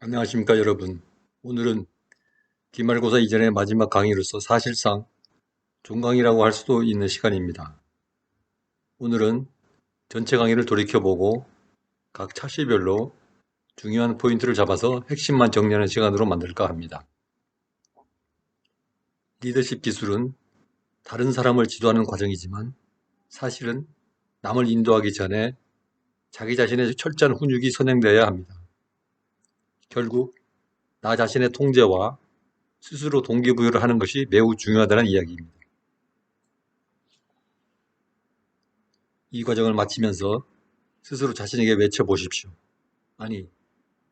안녕하십니까 여러분. 오늘은 기말고사 이전의 마지막 강의로서 사실상 종강이라고 할 수도 있는 시간입니다. 오늘은 전체 강의를 돌이켜보고 각 차시별로 중요한 포인트를 잡아서 핵심만 정리하는 시간으로 만들까 합니다. 리더십 기술은 다른 사람을 지도하는 과정이지만 사실은 남을 인도하기 전에 자기 자신의 철저한 훈육이 선행되어야 합니다. 결국 나 자신의 통제와 스스로 동기부여를 하는 것이 매우 중요하다는 이야기입니다. 이 과정을 마치면서 스스로 자신에게 외쳐보십시오. 아니,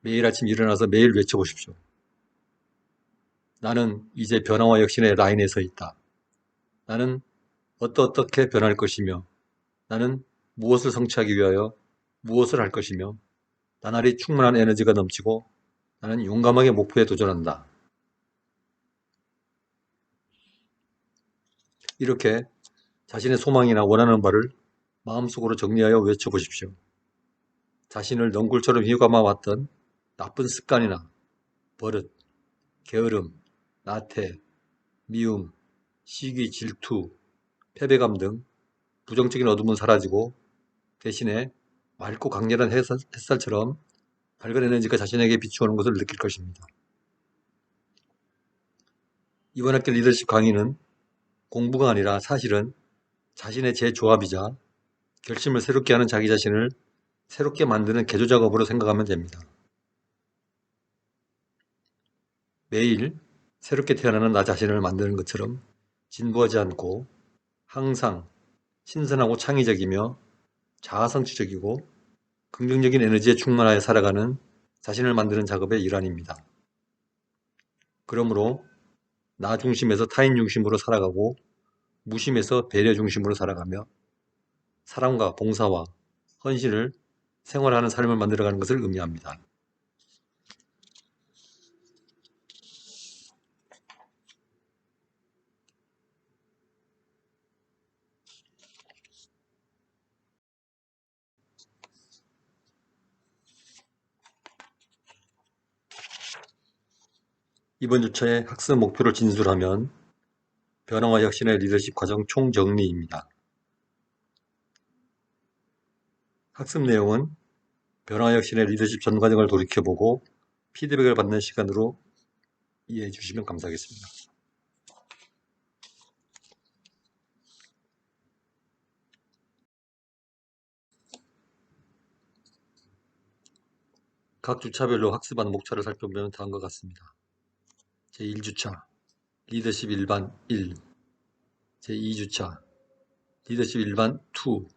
매일 아침 일어나서 매일 외쳐보십시오. 나는 이제 변화와 혁신의 라인에 서 있다. 나는 어떻게 변할 것이며 나는 무엇을 성취하기 위하여 무엇을 할 것이며 나날이 충분한 에너지가 넘치고 나는 용감하게 목표에 도전한다. 이렇게 자신의 소망이나 원하는 바를 마음속으로 정리하여 외쳐보십시오. 자신을 넝굴처럼 휘감아왔던 나쁜 습관이나 버릇, 게으름, 나태, 미움, 시기, 질투, 패배감 등 부정적인 어둠은 사라지고 대신에 맑고 강렬한 햇살처럼 밝은 에너지가 자신에게 비추오는 것을 느낄 것입니다. 이번 학기 리더십 강의는 공부가 아니라 사실은 자신의 재조합이자 결심을 새롭게 하는 자기 자신을 새롭게 만드는 개조 작업으로 생각하면 됩니다. 매일 새롭게 태어나는 나 자신을 만드는 것처럼 진부하지 않고 항상 신선하고 창의적이며 자아성취적이고 긍정적인 에너지에 충만하여 살아가는 자신을 만드는 작업의 일환입니다. 그러므로 나 중심에서 타인 중심으로 살아가고 무심에서 배려 중심으로 살아가며 사랑과 봉사와 헌신을 생활하는 삶을 만들어가는 것을 의미합니다. 이번 주차의 학습 목표를 진술하면 변화와 혁신의 리더십 과정 총정리입니다. 학습 내용은 변화와 혁신의 리더십 전 과정을 돌이켜보고 피드백을 받는 시간으로 이해해 주시면 감사하겠습니다. 각 주차별로 학습한 목차를 살펴보면 다음과 같습니다. 제1주차 리더십 일반 1, 제2주차 리더십 일반 2,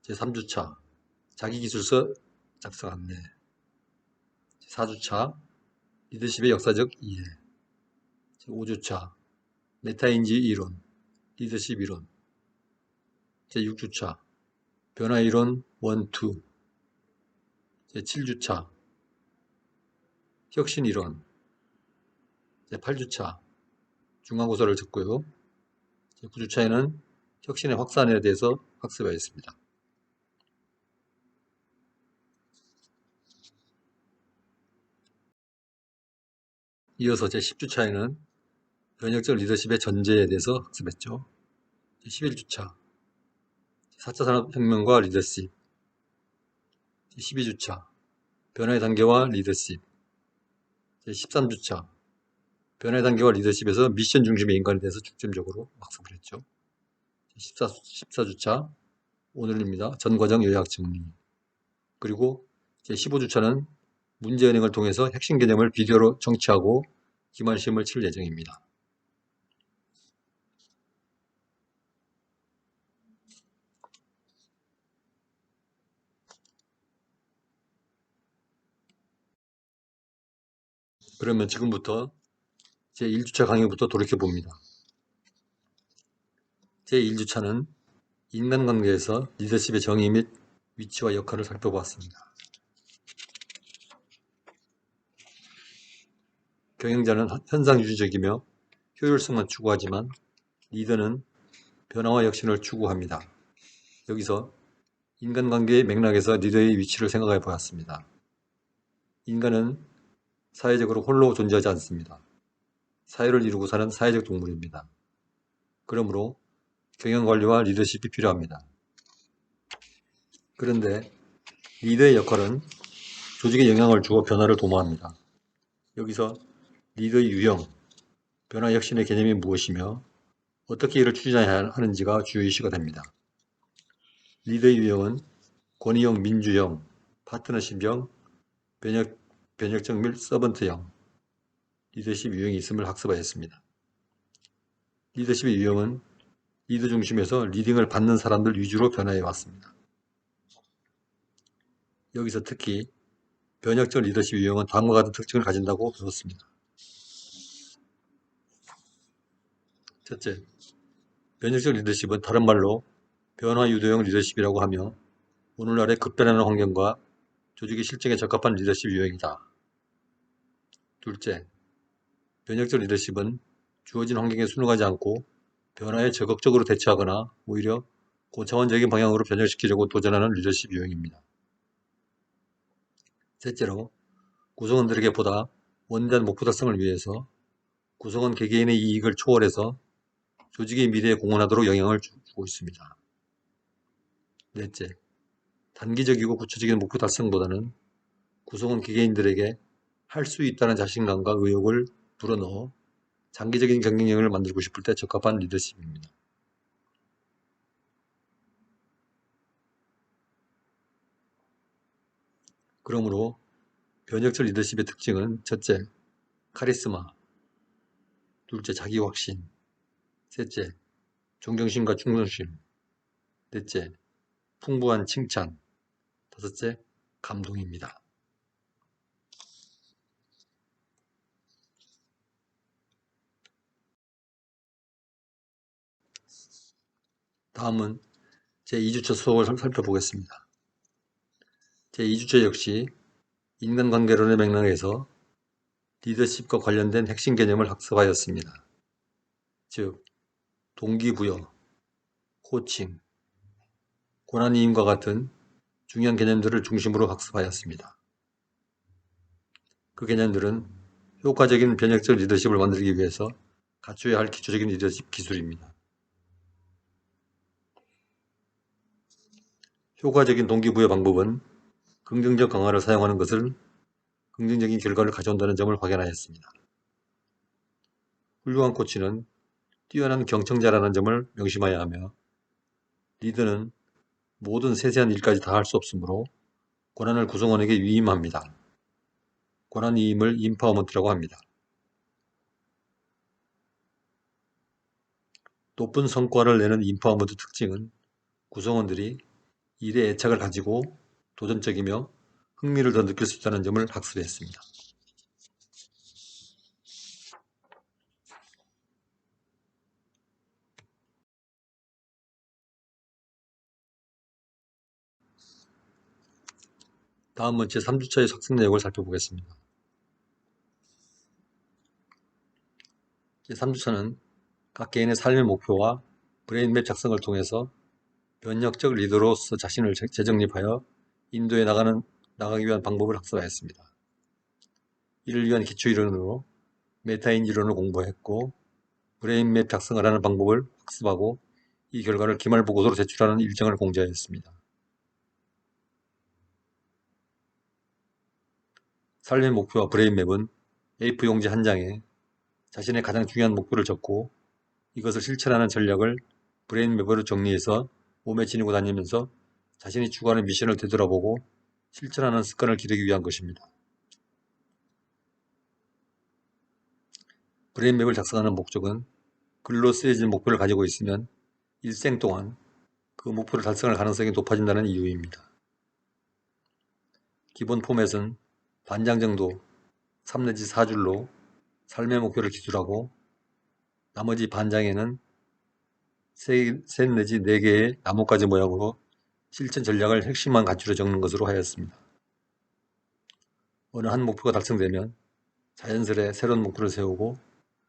제3주차 자기기술서 작성 안내, 제4주차 리더십의 역사적 이해, 제5주차 메타인지 이론, 리더십 이론, 제6주차 변화이론 1, 2, 제7주차 혁신이론, 제8주차 중간고사를 적고요. 제9주차에는 혁신의 확산에 대해서 학습하였습니다. 이어서 제10주차에는 변혁적 리더십의 전제에 대해서 학습했죠. 제11주차 4차 산업혁명과 리더십, 제12주차 변화의 단계와 리더십, 제13주차 변화의 단계와 리더십에서 미션 중심의 인간에 대해서 중점적으로 학습을 했죠. 14주차 오늘입니다. 전과정 요약 정리. 그리고 제15주차는 문제은행을 통해서 핵심 개념을 비디오로 청취하고 기말시험을 칠 예정입니다. 그러면 지금부터 제1주차 강의부터 돌이켜봅니다. 제1주차는 인간관계에서 리더십의 정의 및 위치와 역할을 살펴보았습니다. 경영자는 현상유지적이며 효율성만 추구하지만 리더는 변화와 혁신을 추구합니다. 여기서 인간관계의 맥락에서 리더의 위치를 생각해 보았습니다. 인간은 사회적으로 홀로 존재하지 않습니다. 사회를 이루고 사는 사회적 동물입니다. 그러므로 경영관리와 리더십이 필요합니다. 그런데 리더의 역할은 조직에 영향을 주어 변화를 도모합니다. 여기서 리더의 유형, 변화 혁신의 개념이 무엇이며 어떻게 이를 추진해야 하는지가 주요 이슈가 됩니다. 리더의 유형은 권위형, 민주형, 파트너십형, 변혁적 및 서번트형 리더십 유형이 있음을 학습하였습니다. 리더십의 유형은 리더 중심에서 리딩을 받는 사람들 위주로 변화해 왔습니다. 여기서 특히 변혁적 리더십 유형은 다음과 같은 특징을 가진다고 배웠습니다. 첫째, 변혁적 리더십은 다른 말로 변화 유도형 리더십이라고 하며 오늘날의 급변하는 환경과 조직의 실정에 적합한 리더십 유형이다. 둘째, 변혁적 리더십은 주어진 환경에 순응하지 않고 변화에 적극적으로 대처하거나 오히려 고차원적인 방향으로 변혁시키려고 도전하는 리더십 유형입니다. 셋째로, 구성원들에게 보다 원대한 목표 달성을 위해서 구성원 개개인의 이익을 초월해서 조직의 미래에 공헌하도록 영향을 주고 있습니다. 넷째, 단기적이고 구체적인 목표 달성보다는 구성원 개개인들에게 할 수 있다는 자신감과 의욕을 불어넣어 장기적인 경쟁력을 만들고 싶을 때 적합한 리더십입니다. 그러므로 변혁적 리더십의 특징은 첫째, 카리스마, 둘째, 자기확신, 셋째, 존경심과 충성심, 넷째, 풍부한 칭찬, 다섯째, 감동입니다. 다음은 제2주차 수업을 살펴보겠습니다. 제2주차 역시 인간관계론의 맥락에서 리더십과 관련된 핵심 개념을 학습하였습니다. 즉, 동기부여, 코칭, 고난이임과 같은 중요한 개념들을 중심으로 학습하였습니다. 그 개념들은 효과적인 변혁적 리더십을 만들기 위해서 갖춰야 할 기초적인 리더십 기술입니다. 효과적인 동기부여 방법은 긍정적 강화를 사용하는 것을 긍정적인 결과를 가져온다는 점을 확인하였습니다. 훌륭한 코치는 뛰어난 경청자라는 점을 명심해야 하며 리더는 모든 세세한 일까지 다 할 수 없으므로 권한을 구성원에게 위임합니다. 권한 위임을 인파워먼트라고 합니다. 높은 성과를 내는 인파워먼트 특징은 구성원들이 일에 애착을 가지고 도전적이며 흥미를 더 느낄 수 있다는 점을 학습했습니다. 다음은 제3주차의 학습 내용을 살펴보겠습니다. 제3주차는 각 개인의 삶의 목표와 브레인맵 작성을 통해서 변혁적 리더로서 자신을 재정립하여 인도해 나가기 위한 방법을 학습하였습니다. 이를 위한 기초이론으로 메타인 이론을 공부했고 브레인맵 작성을 하는 방법을 학습하고 이 결과를 기말보고서로 제출하는 일정을 공지하였습니다. 삶의 목표와 브레인맵은 A4 용지 한 장에 자신의 가장 중요한 목표를 적고 이것을 실천하는 전략을 브레인맵으로 정리해서 몸에 지니고 다니면서 자신이 추구하는 미션을 되돌아보고 실천하는 습관을 기르기 위한 것입니다. 브레인맵을 작성하는 목적은 글로 쓰여진 목표를 가지고 있으면 일생 동안 그 목표를 달성할 가능성이 높아진다는 이유입니다. 기본 포맷은 반장 정도 3 내지 4줄로 삶의 목표를 기술하고 나머지 반장에는 셋 내지 4개의 나뭇가지 모양으로 실천 전략을 핵심만 갖추려 적는 것으로 하였습니다. 어느 한 목표가 달성되면 자연스레 새로운 목표를 세우고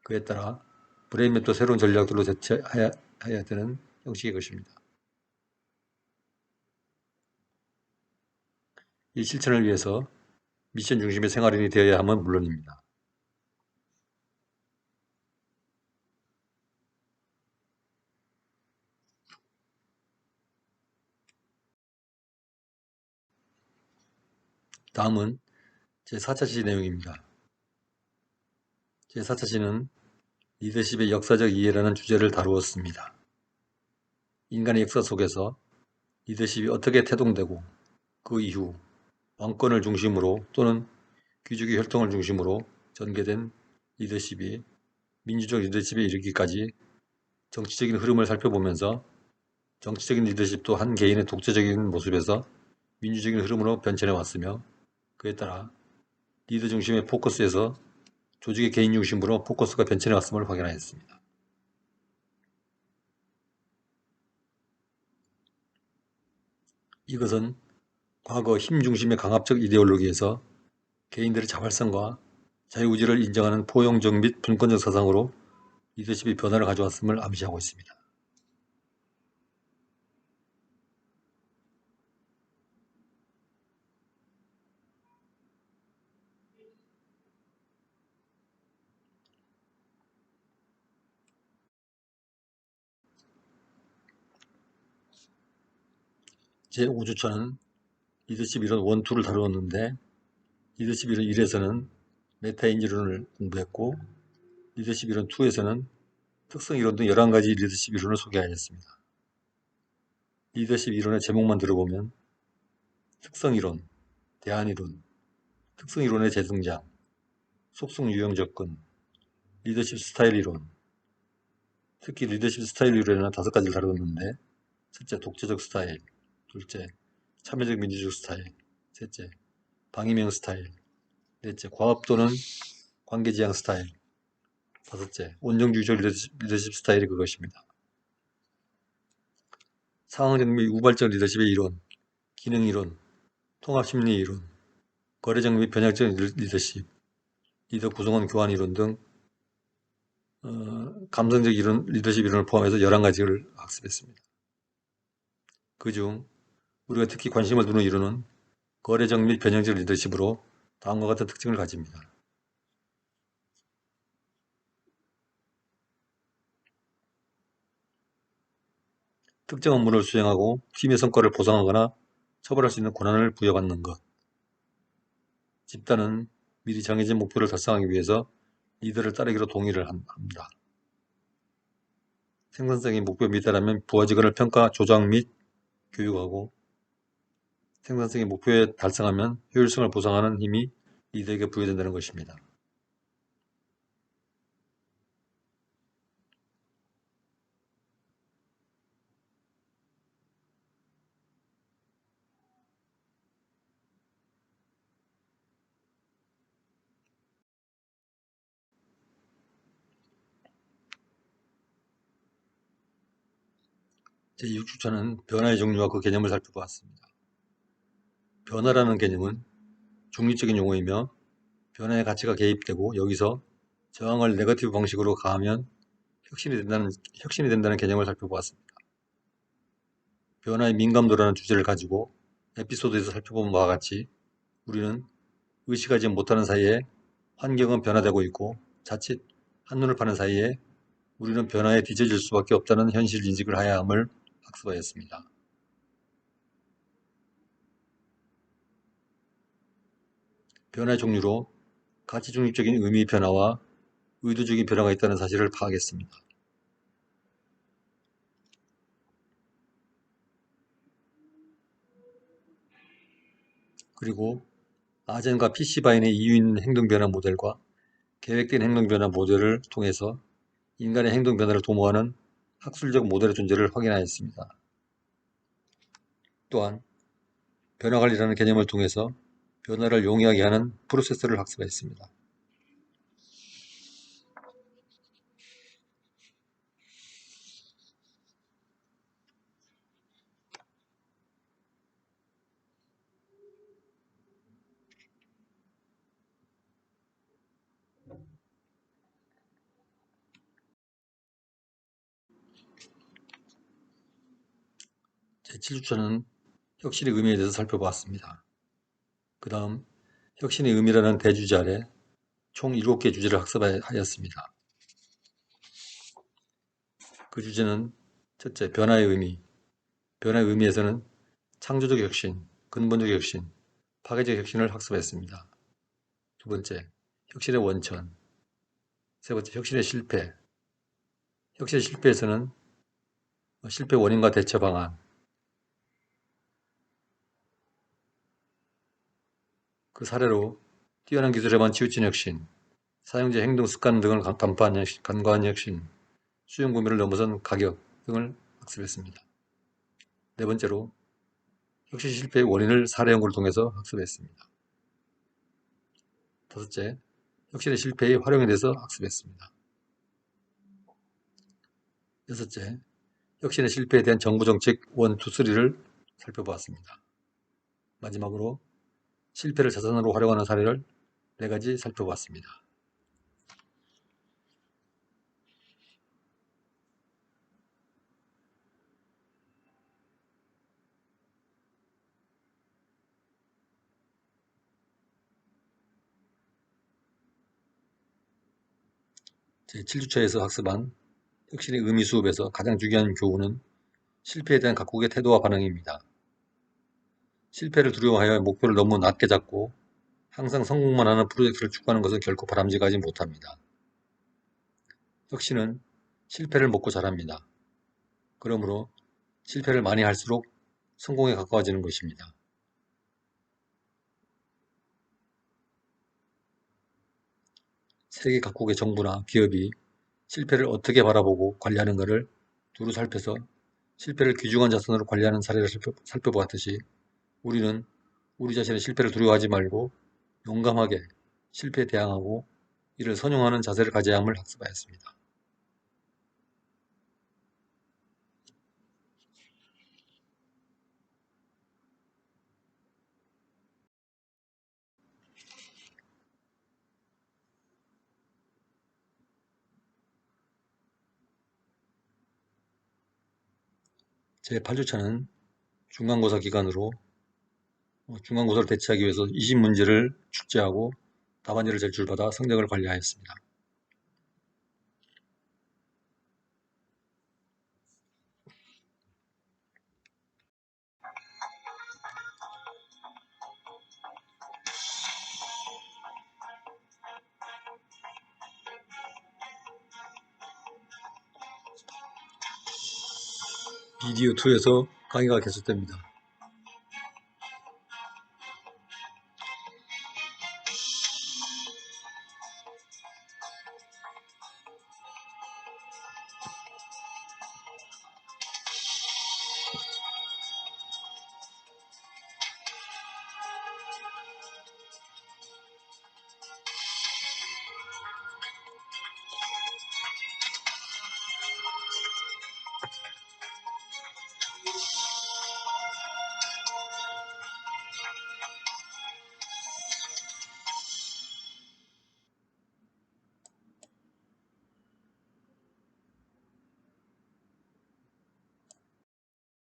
그에 따라 브레인맵도 새로운 전략들로 대체해야 되는 형식의 것입니다. 이 실천을 위해서 미션 중심의 생활인이 되어야 함은 물론입니다. 다음은 제4차 시 내용입니다. 제4차 시는 리더십의 역사적 이해라는 주제를 다루었습니다. 인간의 역사 속에서 리더십이 어떻게 태동되고 그 이후 왕권을 중심으로 또는 귀족의 혈통을 중심으로 전개된 리더십이 민주적 리더십에 이르기까지 정치적인 흐름을 살펴보면서 정치적인 리더십도 한 개인의 독재적인 모습에서 민주적인 흐름으로 변천해 왔으며 그에 따라 리더 중심의 포커스에서 조직의 개인 중심으로 포커스가 변천해 왔음을 확인하였습니다. 이것은 과거 힘 중심의 강압적 이데올로기에서 개인들의 자발성과 자유의지를 인정하는 포용적 및 분권적 사상으로 리더십이 변화를 가져왔음을 암시하고 있습니다. 제5주차는 리더십 이론 1, 2를 다루었는데 리더십 이론 1에서는 메타인지 이론을 공부했고 리더십 이론 2에서는 특성 이론 등 11가지 리더십 이론을 소개하였습니다. 리더십 이론의 제목만 들어보면 특성 이론, 대안 이론, 특성 이론의 재등장, 속성 유형 접근, 리더십 스타일 이론, 특히 리더십 스타일 이론에는 5가지를 다루었는데 첫째, 독재적 스타일, 둘째, 참여적 민주적 스타일, 셋째, 방임형 스타일, 넷째, 과업 또는 관계지향 스타일, 다섯째, 온정주의적 리더십 스타일이 그것입니다. 상황적 및 우발적 리더십의 이론, 기능 이론, 통합심리 이론, 거래적 및 변혁적 리더십, 리더 구성원 교환 이론 등 감성적 이론, 리더십 이론을 포함해서 11가지를 학습했습니다. 그중 우리가 특히 관심을 두는 이론은 거래적 및 변형적 리더십으로 다음과 같은 특징을 가집니다. 특정 업무를 수행하고 팀의 성과를 보상하거나 처벌할 수 있는 권한을 부여받는 것. 집단은 미리 정해진 목표를 달성하기 위해서 리더를 따르기로 동의를 합니다. 생산성이 목표 미달하면 부하 직원을 평가, 조작 및 교육하고 생산성이 목표에 달성하면 효율성을 보상하는 힘이 리더에게 부여된다는 것입니다. 제6주차는 변화의 종류와 그 개념을 살펴보았습니다. 변화라는 개념은 중립적인 용어이며 변화의 가치가 개입되고 여기서 저항을 네거티브 방식으로 가하면 혁신이 된다는 개념을 살펴보았습니다. 변화의 민감도라는 주제를 가지고 에피소드에서 살펴본 바와 같이 우리는 의식하지 못하는 사이에 환경은 변화되고 있고 자칫 한눈을 파는 사이에 우리는 변화에 뒤처질 수밖에 없다는 현실 인식을 해야 함을 학습하였습니다. 변화의 종류로 가치 중립적인 의미의 변화와 의도적인 변화가 있다는 사실을 파악했습니다. 그리고 아젠과 PC바인의 이유있는 행동변화 모델과 계획된 행동변화 모델을 통해서 인간의 행동변화를 도모하는 학술적 모델의 존재를 확인하였습니다. 또한 변화관리라는 개념을 통해서 변화를 용이하게 하는 프로세스를 학습했습니다. 제7주차는 혁신의 의미에 대해서 살펴보았습니다. 그 다음 혁신의 의미라는 대주제 아래 총 7개 주제를 학습하였습니다. 그 주제는 첫째, 변화의 의미. 변화의 의미에서는 창조적 혁신, 근본적 혁신, 파괴적 혁신을 학습했습니다. 두 번째, 혁신의 원천. 세 번째, 혁신의 실패. 혁신의 실패에서는 실패 원인과 대처 방안. 그 사례로 뛰어난 기술에만 치우친 혁신, 사용자 행동 습관 등을 간과한 혁신, 수용 구매를 넘어선 가격 등을 학습했습니다. 네 번째로 혁신 실패의 원인을 사례 연구를 통해서 학습했습니다. 다섯째, 혁신의 실패의 활용에 대해서 학습했습니다. 여섯째, 혁신의 실패에 대한 정부 정책 1, 2, 3를 살펴보았습니다. 마지막으로 실패를 자산으로 활용하는 사례를 4가지 살펴보았습니다. 제7주차에서 학습한 혁신의 의미 수업에서 가장 중요한 교훈은 실패에 대한 각국의 태도와 반응입니다. 실패를 두려워하여 목표를 너무 낮게 잡고 항상 성공만 하는 프로젝트를 추구하는 것은 결코 바람직하지 못합니다. 혁신은 실패를 먹고 자랍니다. 그러므로 실패를 많이 할수록 성공에 가까워지는 것입니다. 세계 각국의 정부나 기업이 실패를 어떻게 바라보고 관리하는가를 두루 살펴서 실패를 귀중한 자산으로 관리하는 사례를 살펴보았듯이 우리는 우리 자신의 실패를 두려워하지 말고 용감하게 실패에 대항하고 이를 선용하는 자세를 가져야 함을 학습하였습니다. 제8주차는 중간고사 기간으로 중간고사를 대체하기 위해서 20문제를 출제하고 답안지를 제출받아 성적을 관리하였습니다. 비디오 2에서 강의가 계속됩니다.